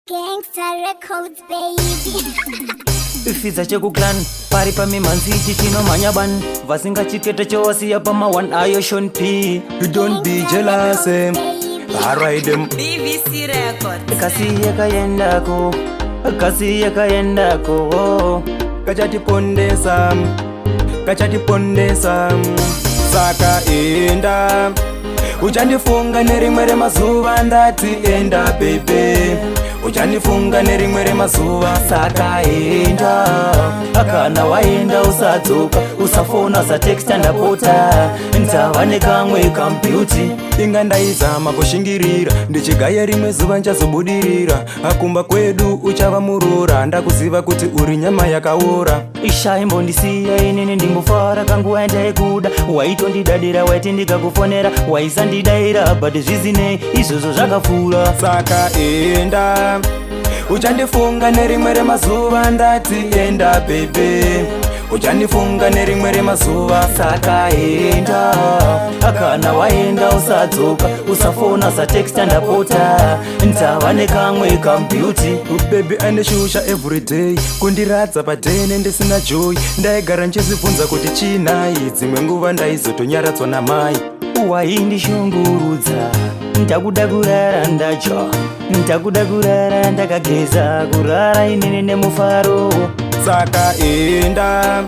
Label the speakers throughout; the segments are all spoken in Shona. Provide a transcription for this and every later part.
Speaker 1: Gangsta Records, baby.
Speaker 2: Ifidza chekuklan pari pamimhanzi ichi chinomhanya ban vasingachikete chowasiya pama1 ayo Sean P.
Speaker 3: You don't be jealous, I ride them.
Speaker 4: BBC Records.
Speaker 2: kasi yakaendako
Speaker 3: kachatipondesa saka enda uchandifunga nerimwe remazuva ndati enda bebe uchandifunga nerimwe remazuva
Speaker 2: saka enda kana waenda usadzoka usafona usateksta ndapota ndava nekamwe kambyuti
Speaker 3: inga ndaizama kushingirira ndichigaya rimwe zuva nchazobudirira akumba kwedu uchava murora ndakuziva kuti uri nyama yakaora
Speaker 2: ishaimbondisiya inini ndimbofara kanguva yandaikuda waitondidadira waiti ndikakufonera waisandidaira but zvizinei izvozvo zvakafura
Speaker 3: saka enda uchandifunga nerimwe remazuva ndati enda bebe uchandifunga nerimwe remazuva
Speaker 2: saka enda kana waenda usadzoka usafona usateksta ndapota ndava nekamwe kambyuti
Speaker 3: bebi andishusha everyday kundiradza padhene ndisina joy ndaigara nchizibvunza kuti chinai dzimwe nguva ndaizotonyaradzwa namai
Speaker 2: waindishungurudza ndakuda kurara ndacho ndakuda kurara ndakageza kurara inini nemufaro
Speaker 3: saka enda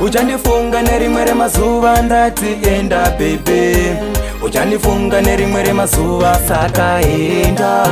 Speaker 3: uchandifunga nerimwe remazuva ndati enda bebe uchandifunga nerimwe remazuva
Speaker 2: saka enda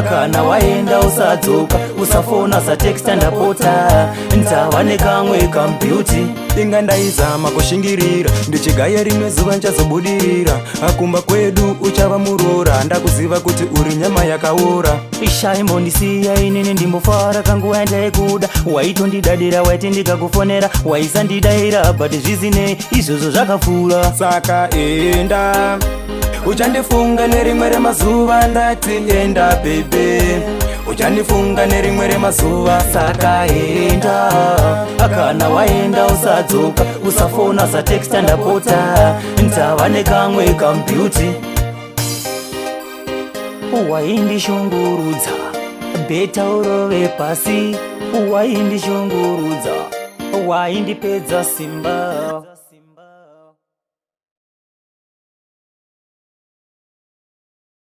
Speaker 2: kana waenda usadzoka usafona usateksta ndapota ndava nekamwe kambyuti
Speaker 3: inga ndaizama kushingirira ndichigaya rimwe zuva nchazobudirira akumba kwedu uchava murora ndakuziva kuti uri nyama yakaora
Speaker 2: ishaimbondisiya inini ndimbofara kanguva yandaikuda waitondidadira waiti ndikakufonera waisandidaira but zvizinei izvozvo zvakafura
Speaker 3: saka enda uchandifunga nerimwe remazuva ndati enda bebe uchandifunga nerimwe remazuva
Speaker 2: saka enda kana waenda usadzoka usafona usateksta ndapota ndava nekamwe kambyuti waindishungurudza beta urove pasi waindishungurudza waindipedza simba.